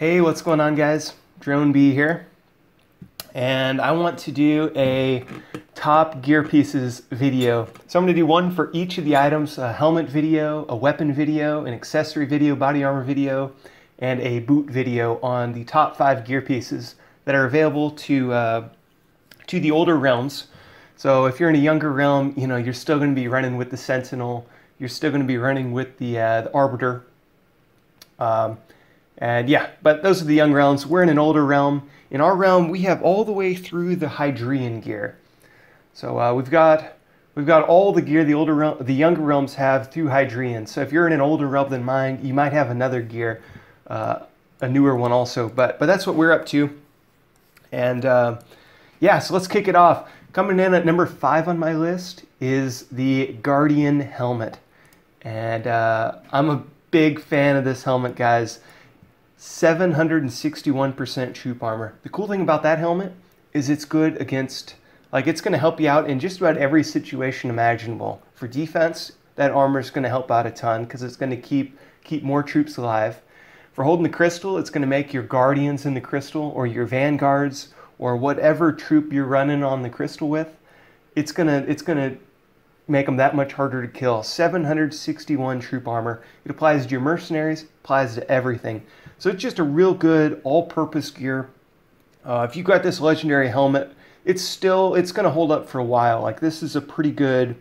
Hey, what's going on, guys? Drone B here, and I want to do a top gear pieces video. So I'm going to do one for each of the items: a helmet video, a weapon video, an accessory video, body armor video, and a boot video on the top 5 gear pieces that are available to the older realms. So if you're in a younger realm, you're still going to be running with the Sentinel. You're still going to be running with the Arbiter. And yeah, but those are the young realms. We're in an older realm. In our realm, we have all the way through the Hydraean Gear. So we've got all the gear the younger realms have through Hydraean. So if you're in an older realm than mine, you might have another gear, a newer one also. But that's what we're up to. And yeah, so let's kick it off. Coming in at number 5 on my list is the Hydraean Helmet. And I'm a big fan of this helmet, guys. 761% troop armor. The cool thing about that helmet is it's good against, it's going to help you out in just about every situation imaginable. For defense, that armor is going to help out a ton because it's going to keep more troops alive. For holding the crystal, it's going to make your guardians in the crystal or your vanguards or whatever troop you're running on the crystal with, it's going to make them that much harder to kill. 761 troop armor. It applies to your mercenaries, applies to everything. So it's just a real good all-purpose gear. If you got this legendary helmet, it's going to hold up for a while. This is a pretty good,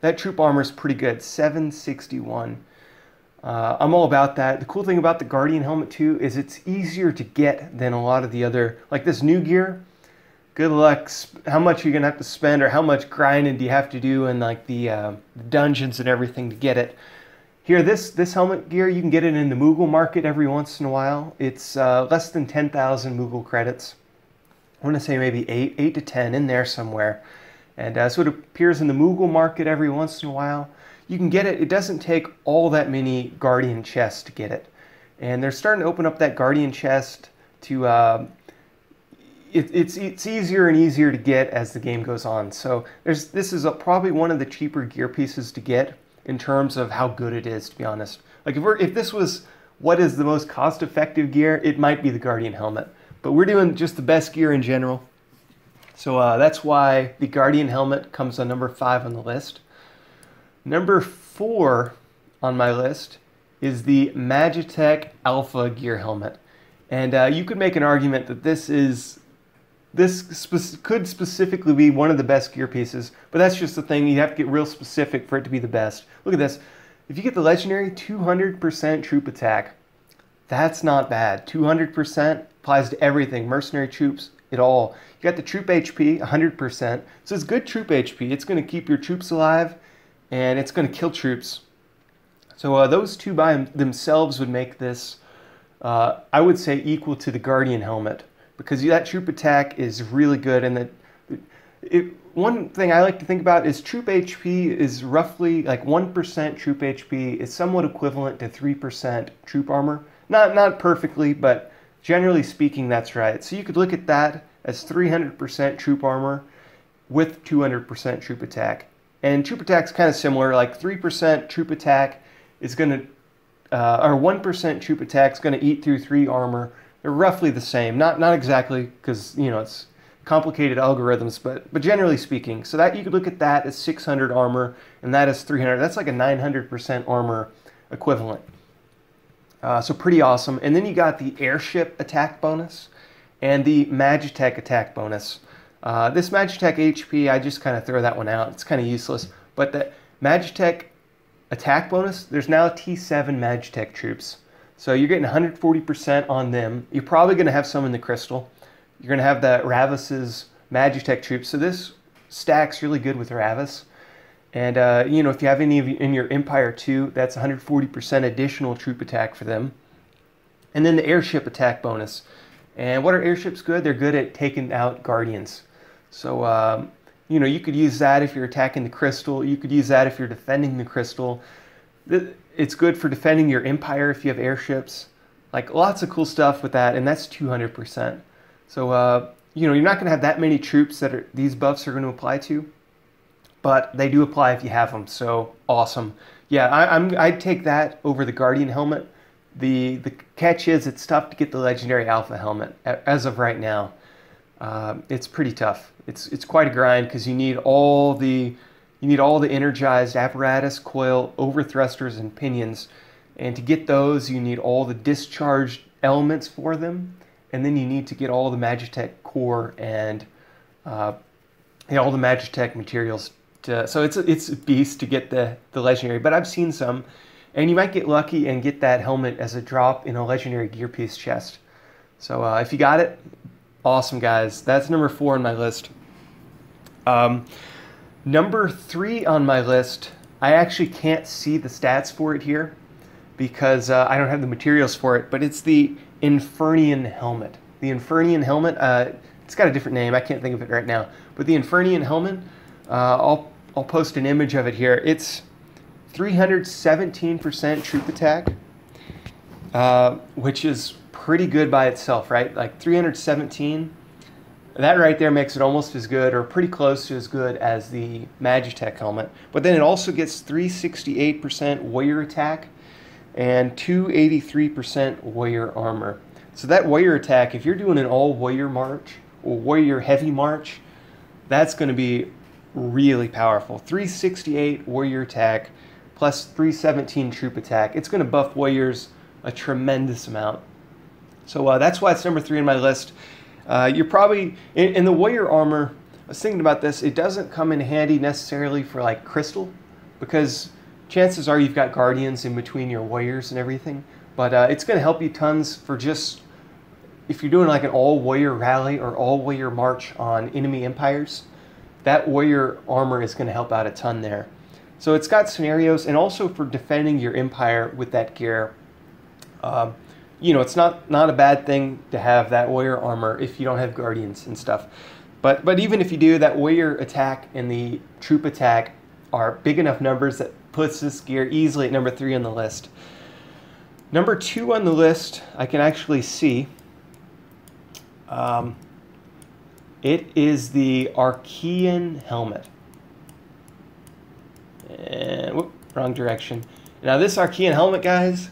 that troop armor is pretty good. 761. I'm all about that. The cool thing about the Hydraean Helmet too is it's easier to get than a lot of the other, like this new gear. Good luck. How much you're gonna have to spend, or how much grinding do you have to do in the dungeons and everything to get it? Here, this helmet gear, you can get it in the Moogle market every once in a while. It's less than 10,000 Moogle credits. I want to say maybe 8 to 10 in there somewhere. And so it appears in the Moogle market every once in a while. You can get it. It doesn't take all that many Guardian chests to get it. And they're starting to open up that Guardian chest to... It's easier and easier to get as the game goes on. So this is probably one of the cheaper gear pieces to get in terms of how good it is, to be honest. If this was what is the most cost-effective gear, it might be the Hydraean Helmet. But we're doing just the best gear in general. So that's why the Hydraean Helmet comes on number 5 on the list. Number 4 on my list is the Magitek Alpha Gear Helmet. And you could make an argument that this could specifically be one of the best gear pieces, but that's just the thing. You have to get real specific for it to be the best. Look at this. If you get the legendary 200% troop attack, that's not bad. 200% applies to everything. Mercenary troops, it all. You got the troop HP, 100%. So it's good troop HP. It's going to keep your troops alive, and it's going to kill troops. So those two by themselves would make this, I would say, equal to the Hydraean Helmet. Because that troop attack is really good, and one thing I like to think about is troop HP is roughly 1% troop HP is somewhat equivalent to 3% troop armor. Not perfectly, but generally speaking, that's right. So you could look at that as 300% troop armor with 200% troop attack. And troop attack's kind of similar. 3% troop attack is going to, or 1% troop attack is going to eat through 3 armor. They're roughly the same, not exactly, because it's complicated algorithms, but generally speaking. So that you could look at that as 600 armor, and that is 300. That's like a 900% armor equivalent. So pretty awesome. And then you got the airship attack bonus and the Magitek attack bonus. This Magitek HP, I just kind of throw that one out. It's kind of useless. But the Magitek attack bonus, there's now T7 Magitek troops. So you're getting 140% on them. You're probably going to have some in the crystal. You're going to have the Ravis's Magitek troops. So this stacks really good with Ravis. And, if you have any of you in your Empire too, that's 140% additional troop attack for them. And then the airship attack bonus. And what are airships good? They're good at taking out guardians. So, you could use that if you're attacking the crystal. You could use that if you're defending the crystal. It's good for defending your empire if you have airships. Lots of cool stuff with that, and that's 200%. So, you're not going to have that many troops that these buffs are going to apply to, but they do apply if you have them, so awesome. Yeah, I'd take that over the Hydraean Helmet The catch is it's tough to get the legendary Alpha Helmet as of right now. It's pretty tough. It's quite a grind because you need all the energized apparatus, coil, overthrusters, and pinions. And to get those, you need all the discharged elements for them, and then you need to get all the Magitek core and all the Magitek materials. So it's a beast to get the legendary. But I've seen some, and you might get lucky and get that helmet as a drop in a legendary gear piece chest. So if you got it, awesome, guys. That's number 4 on my list. Number 3 on my list, I actually can't see the stats for it here because I don't have the materials for it, but it's the Infernian Helmet. The Infernine Helmet, it's got a different name, I can't think of it right now, but the Infernine Helmet, I'll post an image of it here. It's 317% troop attack, which is pretty good by itself, right? Like 317, that right there makes it almost as good or pretty close to as good as the Magitek Helmet. But then it also gets 368% warrior attack and 283% warrior armor. So that warrior attack, if you're doing an all warrior march or warrior heavy march, that's going to be really powerful. 368 warrior attack plus 317 troop attack. It's going to buff warriors a tremendous amount. So that's why it's number 3 on my list. You're probably in the warrior armor. I was thinking about this. It doesn't come in handy necessarily for like crystal, because chances are you've got guardians in between your warriors and everything. But it's going to help you tons for just if you're doing like an all warrior rally or all warrior march on enemy empires. That warrior armor is going to help out a ton there. So it's got scenarios, and also for defending your empire with that gear. You know, it's not a bad thing to have that warrior armor if you don't have guardians and stuff. But even if you do, that warrior attack and the troop attack are big enough numbers that puts this gear easily at number 3 on the list. Number 2 on the list, I can actually see. It is the Archaean Helmet. And whoop, wrong direction. Now this Archaean Helmet, guys,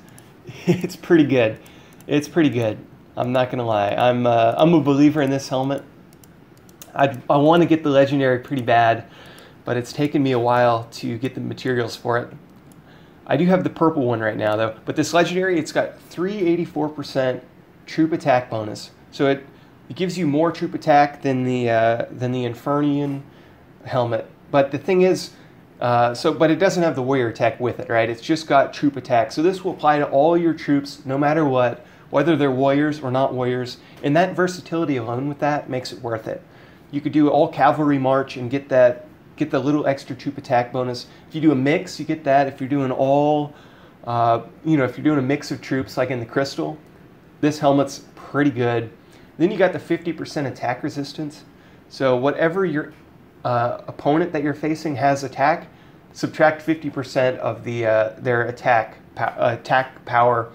it's pretty good. It's pretty good. I'm not gonna lie. I'm a believer in this helmet. I want to get the legendary pretty bad, but it's taken me a while to get the materials for it. I do have the purple one right now though, but this legendary, it's got 384% troop attack bonus. So it gives you more troop attack than the Infernian Helmet. But the thing is, but it doesn't have the warrior attack with it, right? It's just got troop attack. So this will apply to all your troops, no matter what, whether they're warriors or not warriors. And that versatility alone with that makes it worth it. You could do all cavalry march and get the little extra troop attack bonus. If you do a mix, you get that. If you're doing all, if you're doing a mix of troops like in the crystal, this helmet's pretty good. Then you got the 50% attack resistance. So whatever your opponent that you're facing has attack, subtract 50% of their attack power.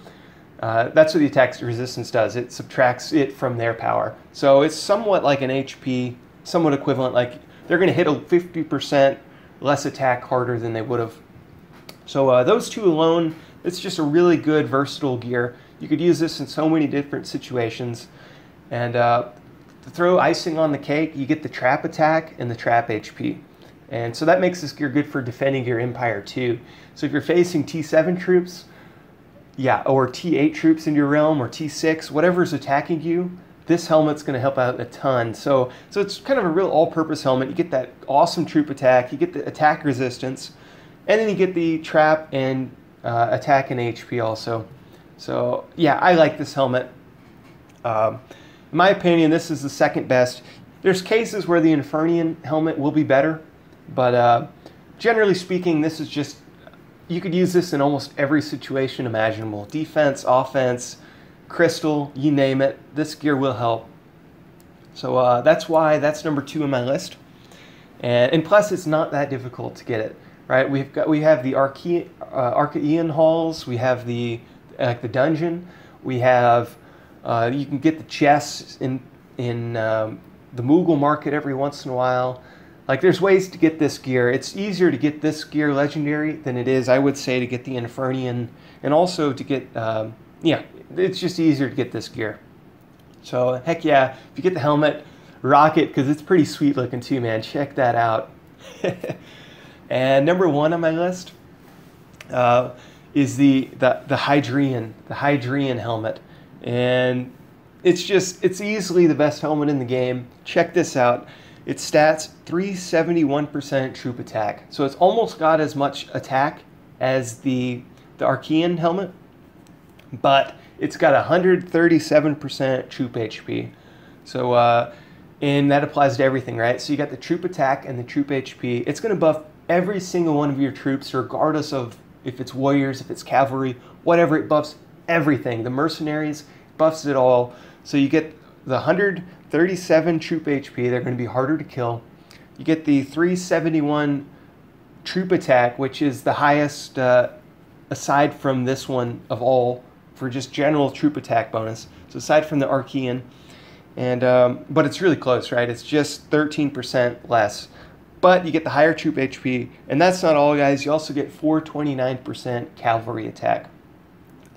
That's what the attack resistance does. It subtracts it from their power. So it's somewhat like an HP, somewhat equivalent. Like they're going to hit a 50% less attack harder than they would have. So those two alone, it's just a really good versatile gear. You could use this in so many different situations. And to throw icing on the cake, you get the trap attack and the trap HP. And so that makes this gear good for defending your empire too. So if you're facing T7 troops, yeah, or T8 troops in your realm, or T6, whatever's attacking you, this helmet's going to help out a ton. So it's kind of a real all-purpose helmet. You get that awesome troop attack, you get the attack resistance, and then you get the trap and attack and HP also. So yeah, I like this helmet. In my opinion, this is the second best. There's cases where the Infernian Helmet will be better, but generally speaking, this is just, you could use this in almost every situation imaginable. Defense, offense, crystal, you name it. This gear will help. So that's why that's number 2 on my list. And plus, it's not that difficult to get it, right? We have the Archaean halls. We have the dungeon. We have you can get the chests in the Moogle market every once in a while. Like there's ways to get this gear. It's easier to get this gear legendary than it is, I would say, to get the Infernian, and also to get yeah, it's just easier to get this gear. So heck yeah, if you get the helmet, rock it, because it's pretty sweet looking too, man. Check that out. And number one on my list is the Hydraean Helmet. And it's easily the best helmet in the game. Check this out. Its stats, 371% troop attack. So it's almost got as much attack as the Archaean helmet, but it's got 137% troop HP. So, and that applies to everything, right? So you got the troop attack and the troop HP. It's going to buff every single one of your troops, regardless of if it's warriors, if it's cavalry, whatever. It buffs everything. The mercenaries, buffs it all. So you get the 137 troop HP. They're going to be harder to kill. You get the 371 troop attack, which is the highest aside from this one of all for just general troop attack bonus. So aside from the Archaean, and but it's really close, right? It's just 13% less. But you get the higher troop HP, and that's not all, guys. You also get 429% cavalry attack.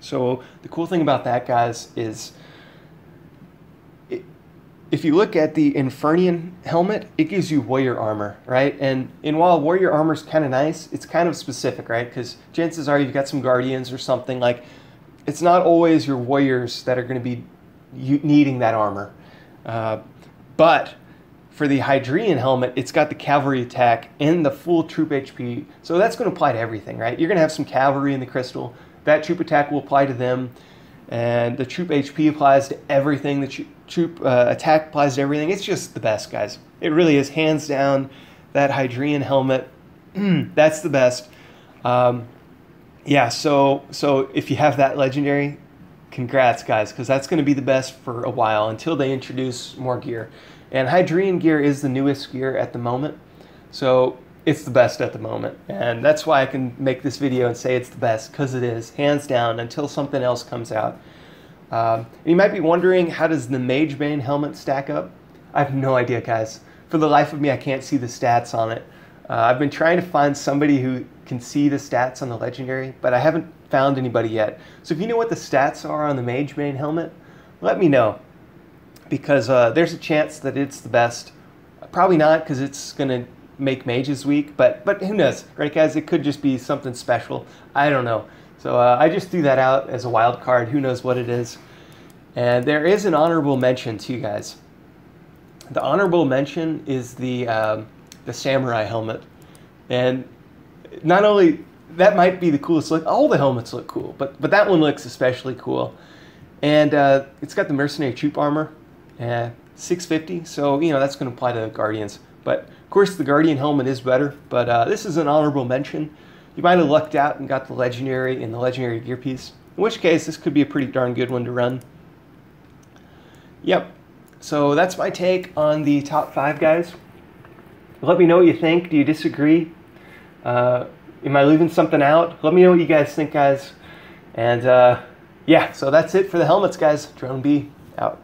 So the cool thing about that, guys, is if you look at the Infernian Helmet, it gives you warrior armor, right? And while warrior armor is kind of nice, it's kind of specific, right? Because chances are you've got some guardians or something. Like, it's not always your warriors that are going to be needing that armor. But for the Hydraean Helmet, it's got the cavalry attack and the full troop HP. So that's going to apply to everything, right? You're going to have some cavalry in the crystal. That troop attack will apply to them. And the troop HP applies to everything. The troop attack applies to everything. It's just the best, guys. It really is, hands down. That Hydraean Helmet, that's the best. Yeah, so if you have that legendary, congrats, guys, because that's going to be the best for a while until they introduce more gear. And Hydraean Gear is the newest gear at the moment, so it's the best at the moment. And that's why I can make this video and say it's the best, because it is, hands down, until something else comes out. And you might be wondering, how does the Magitek Helmet stack up? I have no idea, guys. For the life of me, I can't see the stats on it. I've been trying to find somebody who can see the stats on the legendary, but I haven't found anybody yet. So if you know what the stats are on the Magitek Helmet, let me know, because there's a chance that it's the best. Probably not, because it's going to make mages weak, but who knows, right, guys? It could just be something special. I don't know. So I just threw that out as a wild card. Who knows what it is? And there is an honorable mention too, guys. The honorable mention is the Samurai Helmet. And not only, that might be the coolest look, all the helmets look cool, but that one looks especially cool. And it's got the mercenary troop armor, 650, so you know that's going to apply to the Guardians. But of course the Guardian helmet is better, but this is an honorable mention. You might have lucked out and got the legendary and the legendary gear piece, in which case this could be a pretty darn good one to run. Yep, so that's my take on the top 5, guys. Let me know what you think. Do you disagree? Am I leaving something out? Let me know what you guys think, guys. And yeah, so that's it for the helmets, guys. Drone B out.